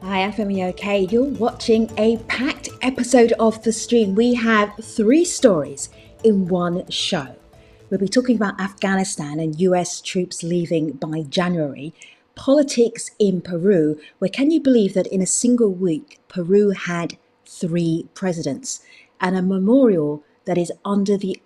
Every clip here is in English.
Hi, I'm Femi. Okay, you're watching a packed episode of The Stream. We have 3 stories in one show. We'll be talking about Afghanistan and US troops leaving by January, politics in Peru, where can you believe that in a single week, Peru had 3 presidents, and a memorial that is under the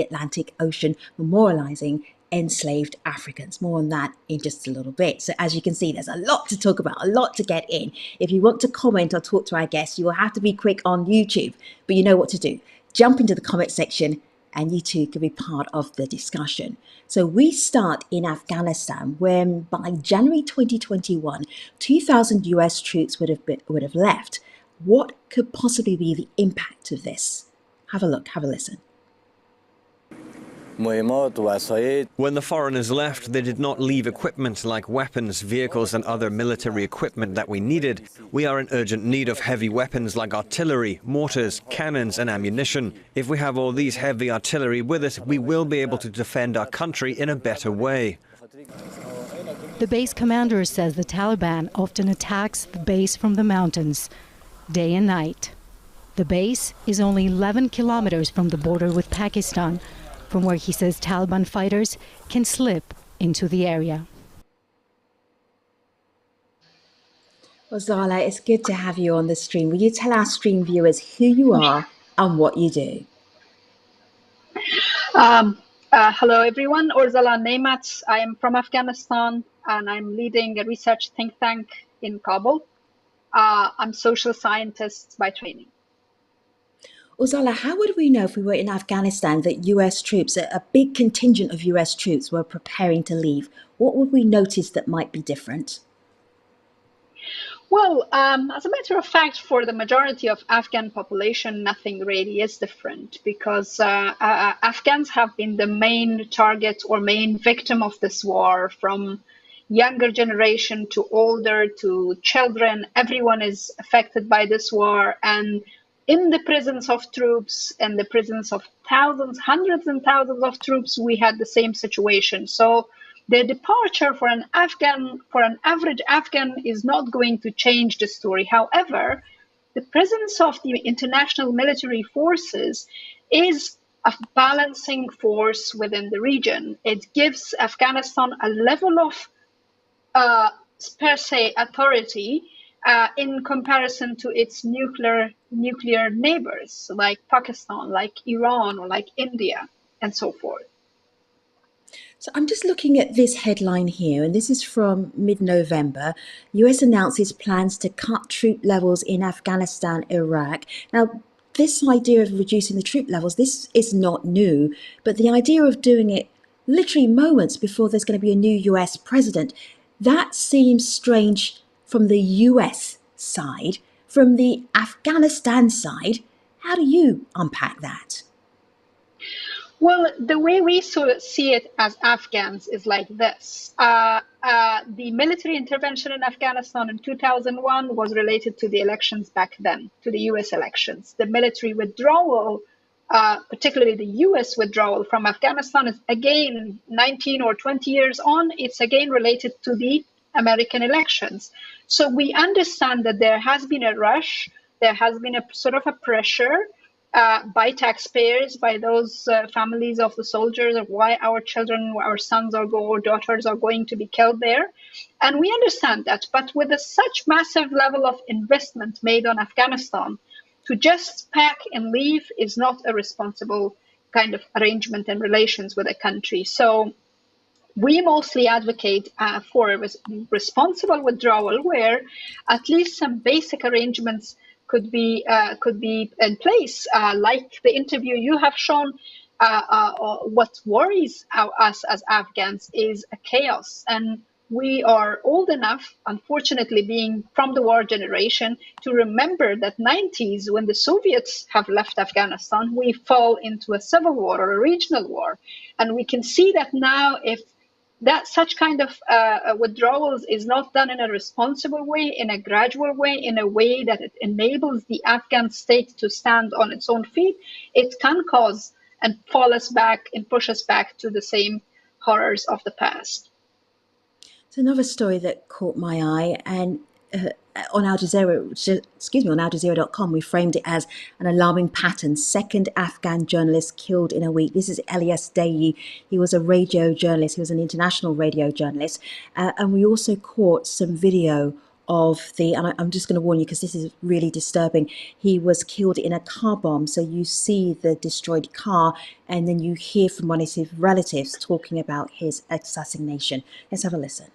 Atlantic Ocean, memorializing enslaved Africans. More on that in just a little bit. So as you can see, there's a lot to talk about, a lot to get in. If you want to comment or talk to our guests, you will have to be quick on YouTube, but you know what to do. Jump into the comment section and you too can be part of the discussion. So we start in Afghanistan, when by January 2021, 2,000 US troops would have left. What could possibly be the impact of this? Have a look, have a listen. When the foreigners left, they did not leave equipment like weapons, vehicles and other military equipment that we needed. We are in urgent need of heavy weapons like artillery, mortars, cannons and ammunition. If we have all these heavy artillery with us, we will be able to defend our country in a better way. The base commander says the Taliban often attacks the base from the mountains, day and night. The base is only 11 kilometers from the border with Pakistan, from where he says Taliban fighters can slip into the area. Well, Zala, it's good to have you on the stream. Will you tell our stream viewers who you are and what you do? Hello, everyone. Orzala Nemat. I am from Afghanistan, and I'm leading a research think tank in Kabul. I'm social scientist by training. Uzala, how would we know if we were in Afghanistan that US troops, a big contingent of US troops, were preparing to leave? What would we notice that might be different? Well, as a matter of fact, for the majority of Afghan population, nothing really is different, because Afghans have been the main target or main victim of this war, from younger generation to older to children. Everyone is affected by this war, and in the presence of troops and the presence of thousands, hundreds and thousands of troops, we had the same situation. So the departure for an average Afghan is not going to change the story. However, the presence of the international military forces is a balancing force within the region. It gives Afghanistan a level of per se authority in comparison to its nuclear neighbors like Pakistan, like Iran, or like India, and so forth. So I'm just looking at this headline here, and this is from mid-November. US announces plans to cut troop levels in Afghanistan, Iraq. Now, this idea of reducing the troop levels, this is not new, but the idea of doing it literally moments before there's going to be a new US president, that seems strange from the US side. From the Afghanistan side, how do you unpack that? Well, the way we see it as Afghans is like this. The military intervention in Afghanistan in 2001 was related to the elections back then, to the US elections. The military withdrawal, particularly the US withdrawal from Afghanistan, is again 19 or 20 years on. It's again related to the American elections. So we understand that there has been a rush, there has been a sort of a pressure by taxpayers, by those families of the soldiers, of why our children, our sons or daughters are going to be killed there. And we understand that. But with such massive level of investment made on Afghanistan, to just pack and leave is not a responsible kind of arrangement and relations with a country. So we mostly advocate for a responsible withdrawal, where at least some basic arrangements could be in place, like the interview you have shown. What worries us as Afghans is a chaos, and we are old enough, unfortunately, being from the war generation, to remember that 90s, when the Soviets have left Afghanistan, we fall into a civil war or a regional war, and we can see that now if that such kind of withdrawals is not done in a responsible way, in a gradual way, in a way that it enables the Afghan state to stand on its own feet, it can cause and fall us back and push us back to the same horrors of the past. It's another story that caught my eye, and on Al Jazeera, on AlJazeera.com, we framed it as an alarming pattern. Second Afghan journalist killed in a week. This is Elias Dayi. He was a radio journalist. He was an international radio journalist, and we also caught some video of and I'm just going to warn you because this is really disturbing. He was killed in a car bomb. So you see the destroyed car, and then you hear from one of his relatives talking about his assassination. Let's have a listen.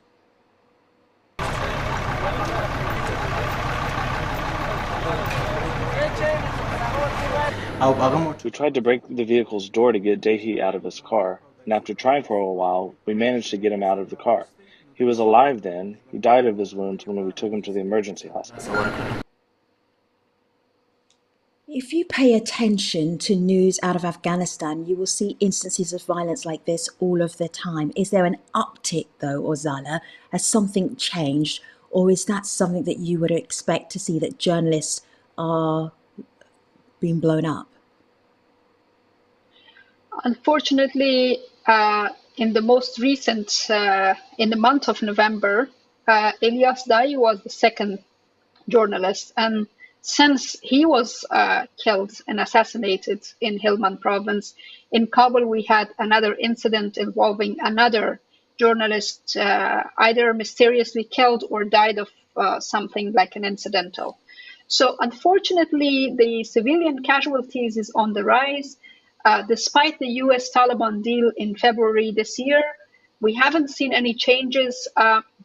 We tried to break the vehicle's door to get Dahi out of his car, and after trying for a while, we managed to get him out of the car. He was alive then. He died of his wounds when we took him to the emergency hospital. If you pay attention to news out of Afghanistan, you will see instances of violence like this all of the time. Is there an uptick, though, Ozala? Has something changed? Or is that something that you would expect to see, that journalists are being blown up? Unfortunately, in the most recent, in the month of November, Elias Dayi was the second journalist. And since he was killed and assassinated in Helmand province, in Kabul, we had another incident involving another journalist either mysteriously killed or died of something like an incidental. So unfortunately, the civilian casualties is on the rise. Despite the US-Taliban deal in February this year, we haven't seen any changes.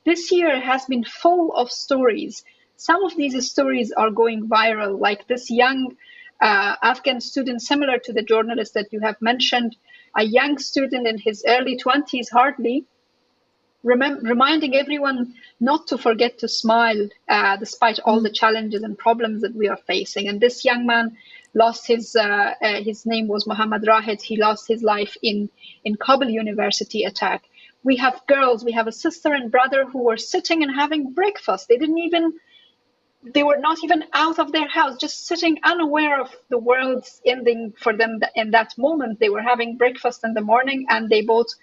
This year has been full of stories. Some of these stories are going viral, like this young Afghan student, similar to the journalist that you have mentioned, a young student in his early 20s, hardly, reminding everyone not to forget to smile despite all the challenges and problems that we are facing. And this young man lost his name was Mohammad Rahid. He lost his life in Kabul University attack. We have girls, we have a sister and brother who were sitting and having breakfast. They were not even out of their house, just sitting unaware of the world's ending for them in that moment. They were having breakfast in the morning, and they both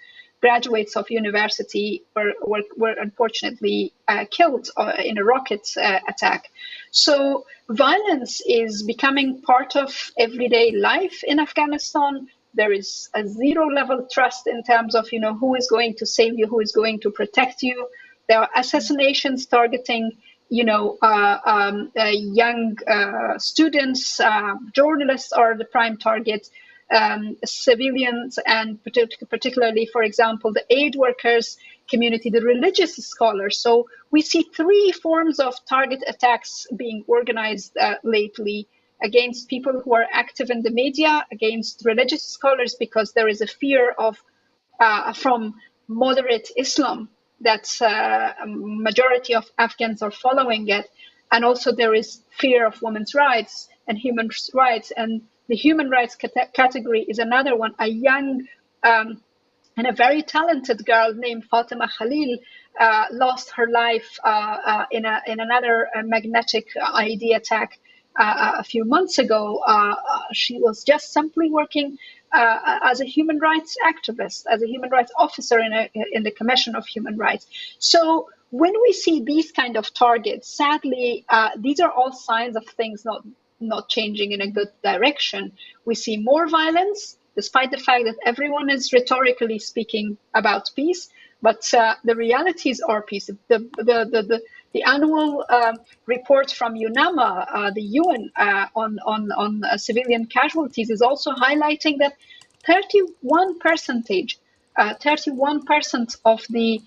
graduates of university were unfortunately killed in a rocket attack. So violence is becoming part of everyday life in Afghanistan. There is a zero level trust in terms of, who is going to save you, who is going to protect you. There are assassinations targeting, young students. Journalists are the prime target. Civilians, and particularly, for example, the aid workers community, the religious scholars. So we see three forms of target attacks being organized lately against people who are active in the media, against religious scholars, because there is a fear of from moderate Islam that majority of Afghans are following it. And also there is fear of women's rights and human rights. And the human rights category is another one. A young and a very talented girl named Fatima Khalil lost her life in another magnetic IED attack a few months ago. She was just simply working as a human rights activist, as a human rights officer in the Commission of Human Rights. So when we see these kind of targets, sadly, these are all signs of things not changing in a good direction. We see more violence, despite the fact that everyone is rhetorically speaking about peace, but the realities are peace. The annual report from UNAMA, the UN, on civilian casualties is also highlighting that 31% of the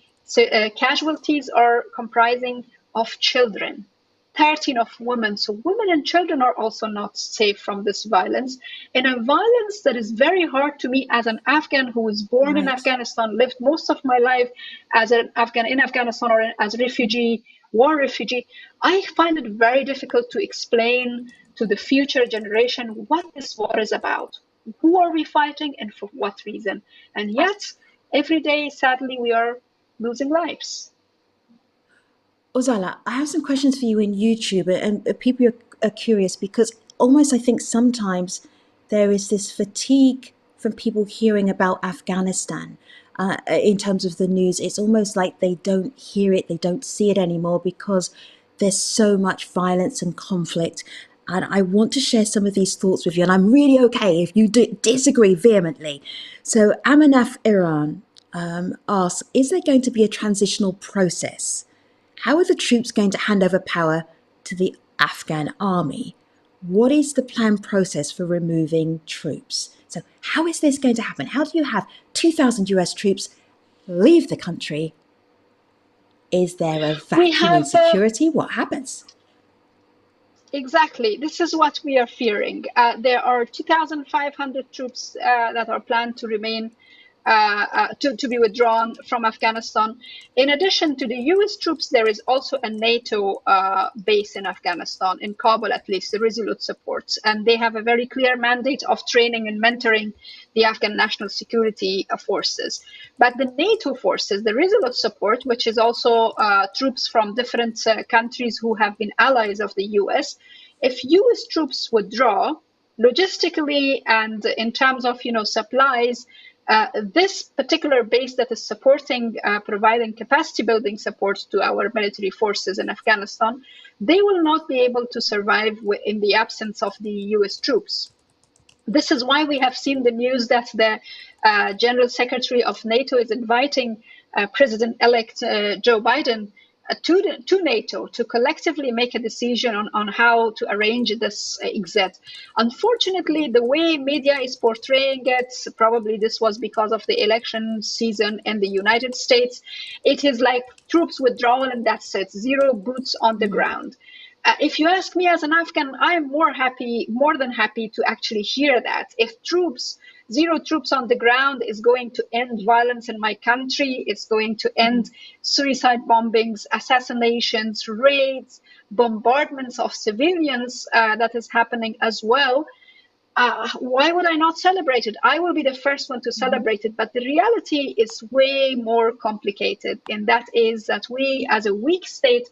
casualties are comprising of children. 13 of women. So women and children are also not safe from this violence. And a violence that is very hard to me as an Afghan who was born in Afghanistan, lived most of my life as an Afghan in Afghanistan or as a refugee, war refugee. I find it very difficult to explain to the future generation what this war is about. Who are we fighting and for what reason? And yet, every day, sadly, we are losing lives. Ozala, I have some questions for you in YouTube, and people are curious because almost I think sometimes there is this fatigue from people hearing about Afghanistan. in terms of the news. It's almost like they don't hear it, they don't see it anymore because there's so much violence and conflict. And I want to share some of these thoughts with you. And I'm really okay if you disagree vehemently. So Amanaf Iran asks, is there going to be a transitional process? How are the troops going to hand over power to the Afghan army? What is the planned process for removing troops? So how is this going to happen? How do you have 2,000 US troops leave the country? Is there a vacuum in security? What happens? Exactly. This is what we are fearing. There are 2,500 troops that are planned to remain, to be withdrawn from Afghanistan. In addition to the US troops, there is also a NATO base in Afghanistan, in Kabul at least, the Resolute Support. And they have a very clear mandate of training and mentoring the Afghan national security forces. But the NATO forces, the Resolute Support, which is also troops from different countries who have been allies of the US, if US troops withdraw, logistically and in terms of supplies, this particular base that is supporting, providing capacity building support to our military forces in Afghanistan, they will not be able to survive in the absence of the US troops. This is why we have seen the news that the General Secretary of NATO is inviting President-elect Joe Biden to NATO to collectively make a decision on how to arrange this exit. Unfortunately, the way media is portraying it, probably this was because of the election season in the United States, it is like troops withdrawal and that's it, zero boots on the ground. If you ask me as an Afghan, I am more than happy to actually hear that. If zero troops on the ground is going to end violence in my country, it's going to end suicide bombings, assassinations, raids, bombardments of civilians that is happening as well, why would I not celebrate it? I will be the first one to celebrate it. But the reality is way more complicated. And that is that we, as a weak state,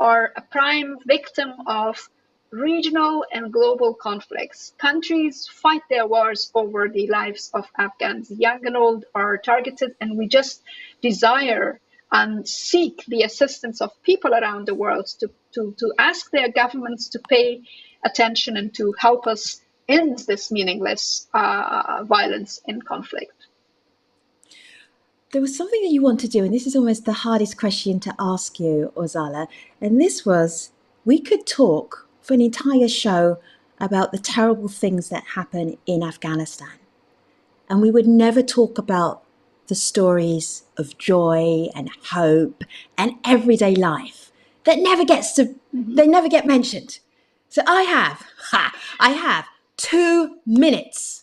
are a prime victim of regional and global conflicts. Countries fight their wars over the lives of Afghans. Young and old are targeted, and we just desire and seek the assistance of people around the world to ask their governments to pay attention and to help us end this meaningless violence and conflict. There was something that you want to do, and this is almost the hardest question to ask you, Ozala, and this was, we could talk for an entire show about the terrible things that happen in Afghanistan, and we would never talk about the stories of joy and hope and everyday life that never they never get mentioned. So I have 2 minutes.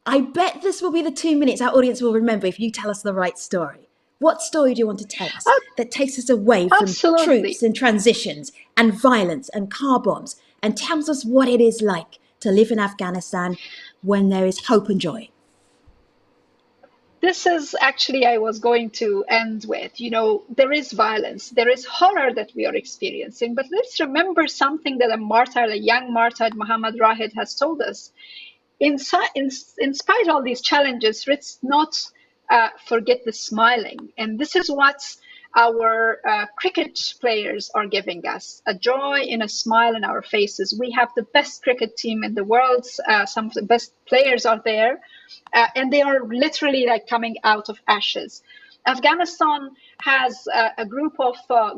I bet this will be the 2 minutes our audience will remember if you tell us the right story. What story do you want to tell us that takes us away from troops and transitions and violence and car bombs and tells us what it is like to live in Afghanistan when there is hope and joy? This is actually I was going to end with. There is violence, there is horror that we are experiencing, but let's remember something that a young martyr, Muhammad Rahid, has told us. In spite of all these challenges, let's not forget the smiling. And this is what our cricket players are giving us, a joy and a smile in our faces. We have the best cricket team in the world. Some of the best players are there, and they are literally like coming out of ashes. Afghanistan has a group of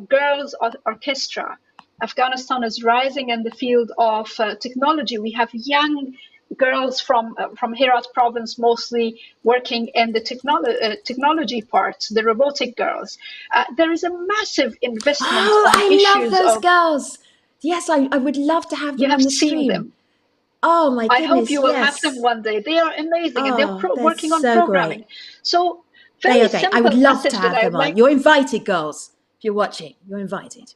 girls orchestra. Afghanistan is rising in the field of technology. We have young girls from Herat province, mostly working in the technology part, the robotic girls. There is a massive investment on issues. I love those girls. Yes, I would love to have them on the stream. Seen them. Oh my goodness, I hope you will have them one day. They are amazing, and they're working on programming. Great. So very simple. I would love to have them on. You're invited, girls. If you're watching, you're invited.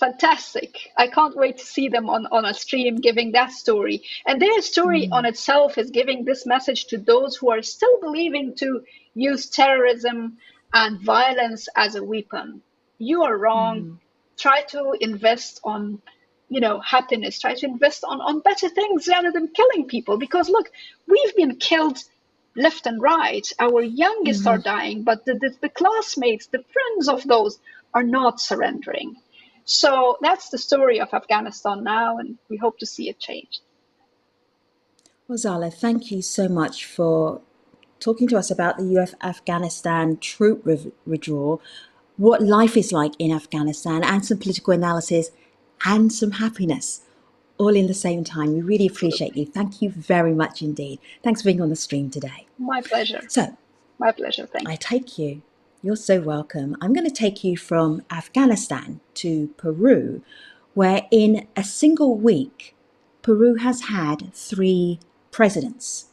Fantastic. I can't wait to see them on a stream giving that story. And their story on itself is giving this message to those who are still believing to use terrorism and violence as a weapon. You are wrong. Try to invest on, happiness. Try to invest on better things rather than killing people. Because look, we've been killed left and right. Our youngest are dying, but the classmates, the friends of those are not surrendering. So that's the story of Afghanistan now, and we hope to see it change. Well, Zala, thank you so much for talking to us about the US Afghanistan troop withdrawal, what life is like in Afghanistan, and some political analysis and some happiness all in the same time. We really appreciate you. Thank you very much indeed. Thanks for being on the stream today. My pleasure. So, My pleasure. Thank you. You're so welcome. I'm going to take you from Afghanistan to Peru, where in a single week, Peru has had 3 presidents.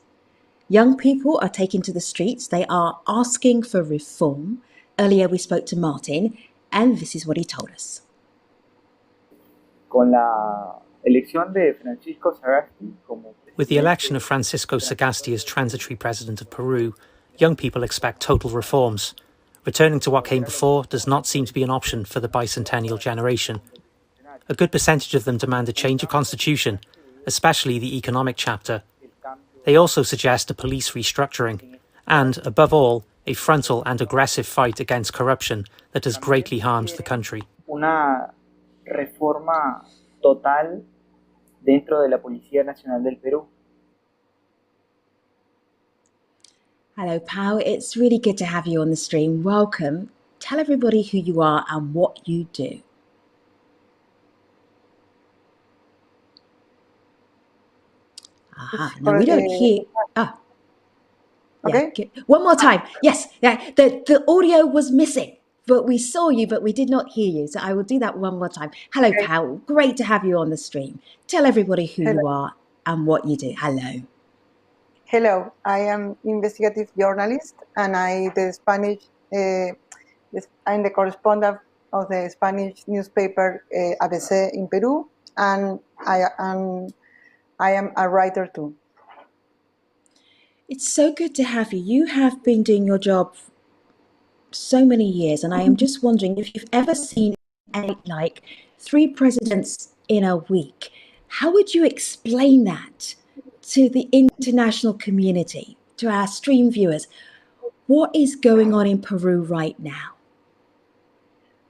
Young people are taken to the streets. They are asking for reform. Earlier, we spoke to Martin, and this is what he told us. With the election of Francisco Sagasti as transitory president of Peru, young people expect total reforms. Returning to what came before does not seem to be an option for the bicentennial generation. A good percentage of them demand a change of constitution, especially the economic chapter. They also suggest a police restructuring and, above all, a frontal and aggressive fight against corruption that has greatly harmed the country. Una reforma total dentro de la Policía Nacional del Perú. Hello, Pau. It's really good to have you on the stream. Welcome. Tell everybody who you are and what you do. No, we don't hear. Okay. Yeah. One more time. Yes, the audio was missing, but we saw you, but we did not hear you. So I will do that one more time. Hello, Okay. Pau. Great to have you on the stream. Tell everybody who you are and what you do. Hello. Hello, I am investigative journalist, and I'm the correspondent of the Spanish newspaper ABC in Peru, and I am a writer too. It's so good to have you. You have been doing your job so many years, and I am just wondering if you've ever seen like 3 presidents in a week. How would you explain that to the international community, to our stream viewers? What is going on in Peru right now?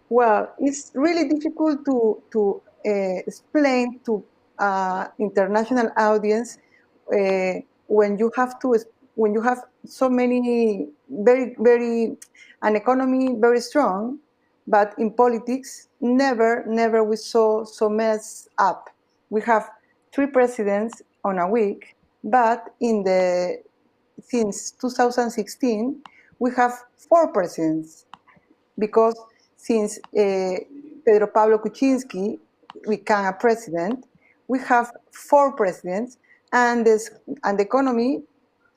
Well, it's really difficult to explain to international audience when you have so many very an economy very strong, but in politics never we saw so messed up. We have 3 presidents on a week, but since 2016 we have 4 presidents, because since Pedro Pablo Kuczynski became a president, we have 4 presidents, and the economy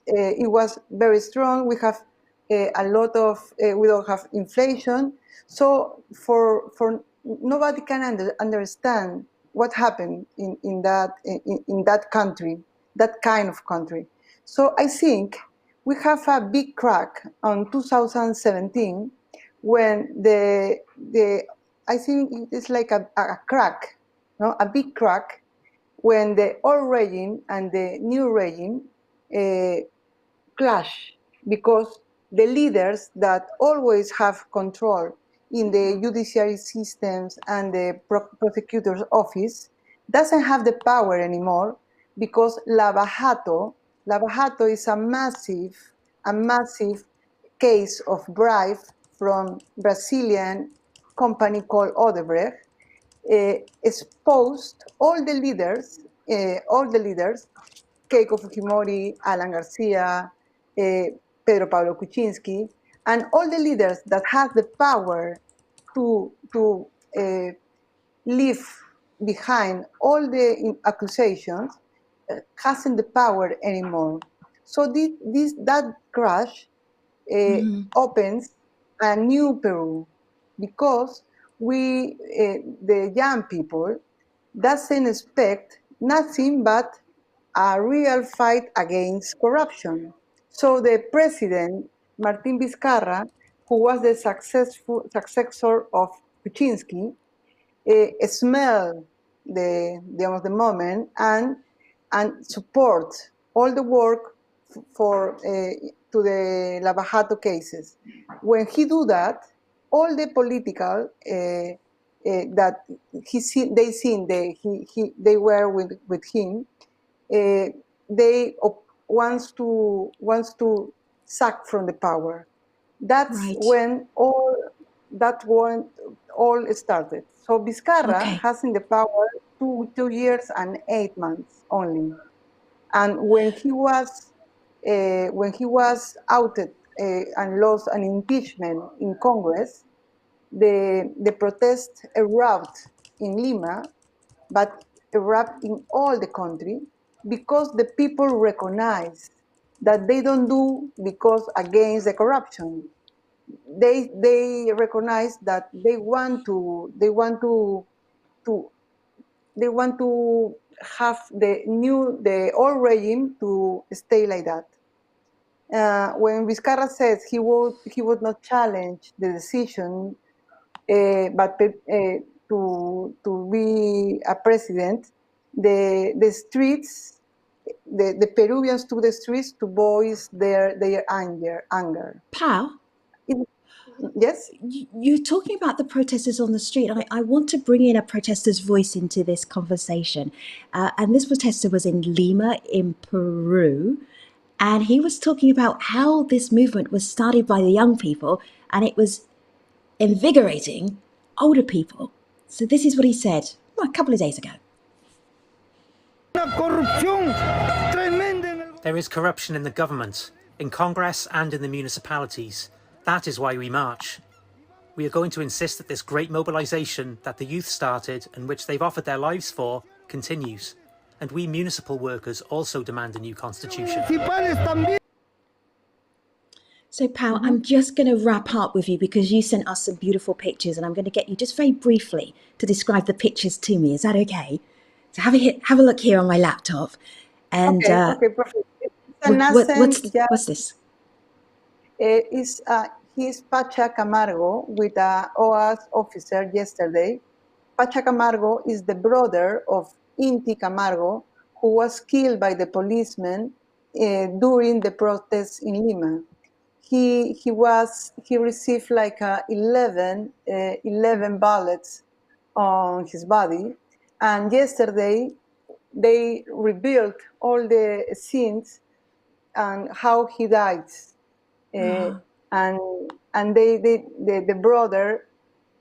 it was very strong. We have a lot of we don't have inflation, so for nobody can understand what happened in that country, that kind of country. So I think we have a big crack on 2017 when I think it's like a crack, no, a big crack, when the old regime and the new regime clash, because the leaders that always have control in the judiciary systems and the prosecutor's office doesn't have the power anymore, because lavajato is a massive case of bribe from Brazilian company called Odebrecht, exposed all the leaders, Keiko Fujimori, Alan Garcia, Pedro Pablo Kuczynski, and all the leaders that have the power to leave behind all the accusations hasn't the power anymore. So that crash opens a new Peru, because the young people doesn't expect nothing but a real fight against corruption. So the president, Martin Vizcarra, who was the successor of Kuczynski, smelled the moment and support all the work for to the Lavajato cases. When he do that, all the political that they were with him, they wants to sack from the power. That's Right. when all started. So Vizcarra Okay. has in the power 2 years and 8 months only. And when he was outed and lost an impeachment in Congress, the protest erupt in Lima, but erupt in all the country because the people recognize that they don't do because against the corruption. They recognize that they want to have the old regime to stay like that. When Vizcarra says he would not challenge the decision, but to be a president, the streets, the Peruvians took the streets to voice their anger. Pal, Yes. you're talking about the protesters on the street. I want to bring in a protester's voice into this conversation. And this protester was in Lima, in Peru. And he was talking about how this movement was started by the young people and it was invigorating older people. So this is what he said a couple of days ago. There is corruption in the government, in Congress and in the municipalities. That is why we march. We are going to insist that this great mobilisation that the youth started and which they've offered their lives for continues. And we municipal workers also demand a new constitution. So, Pal, I'm just going to wrap up with you because you sent us some beautiful pictures and I'm going to get you just very briefly to describe the pictures to me. Is that okay? So have a look here on my laptop. And okay, perfect. what's this? He's Pacha Camargo with a OAS officer yesterday. Pacha Camargo is the brother of Inti Camargo, who was killed by the policemen during the protests in Lima. He received like 11 bullets on his body, and yesterday they rebuilt all the scenes and how he died. And the brother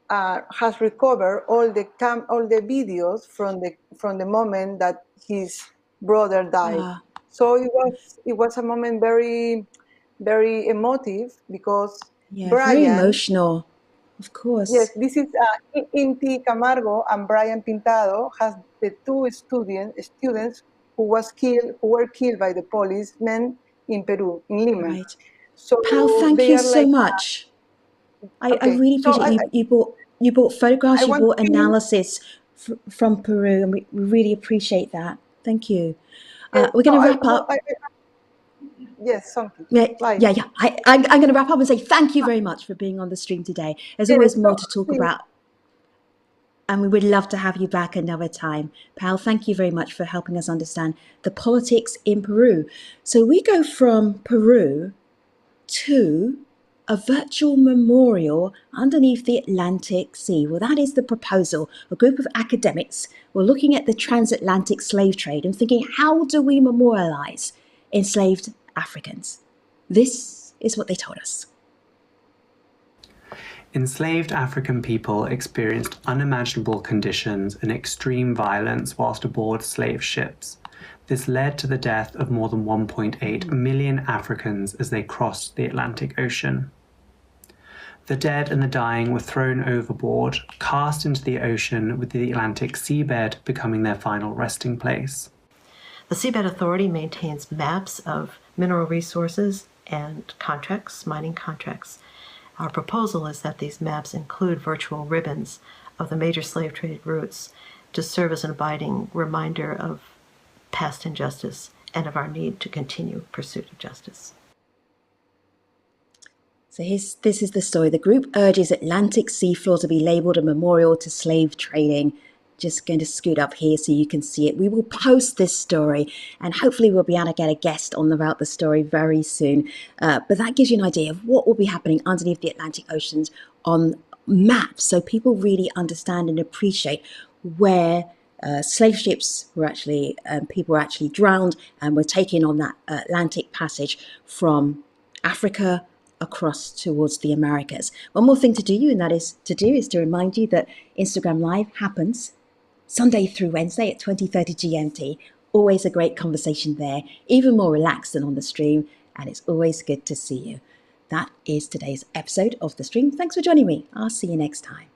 has recovered all the videos from the moment that his brother died. So it was a moment very, very emotive because Brian, very emotional, of course. Yes, this is Inti Camargo and Brian Pintado has the two students who were killed by the policemen in Peru, in Lima. Right. So Pal, thank you so much. I really appreciate you brought photographs, you brought analysis from Peru, and we really appreciate that. Thank you. We're going to wrap up. Yes, something. Yeah. I'm going to wrap up and say thank you very much for being on the stream today. There's always more to talk about, and we would love to have you back another time. Pal, thank you very much for helping us understand the politics in Peru. So we go from Peru to a virtual memorial underneath the Atlantic Sea. Well, that is the proposal. A group of academics were looking at the transatlantic slave trade and thinking, how do we memorialize enslaved Africans? This is what they told us. Enslaved African people experienced unimaginable conditions and extreme violence whilst aboard slave ships. This led to the death of more than 1.8 million Africans as they crossed the Atlantic Ocean. The dead and the dying were thrown overboard, cast into the ocean, with the Atlantic seabed becoming their final resting place. The Seabed Authority maintains maps of mineral resources and contracts, mining contracts. Our proposal is that these maps include virtual ribbons of the major slave trade routes to serve as an abiding reminder of past injustice and of our need to continue pursuit of justice. So this is the story. The group urges Atlantic seafloor to be labelled a memorial to slave trading Just going to scoot up here so you can see it. We will post this story and hopefully we'll be able to get a guest on about the story very soon. But that gives you an idea of what will be happening underneath the Atlantic Oceans on maps, so people really understand and appreciate where slave ships were actually, people were actually drowned and were taken on that Atlantic passage from Africa across towards the Americas. One more thing to do, and that is to remind you that Instagram Live happens Sunday through Wednesday at 20:30 GMT. Always a great conversation there, even more relaxed than on the stream, and it's always good to see you. That is today's episode of The Stream. Thanks for joining me. I'll see you next time.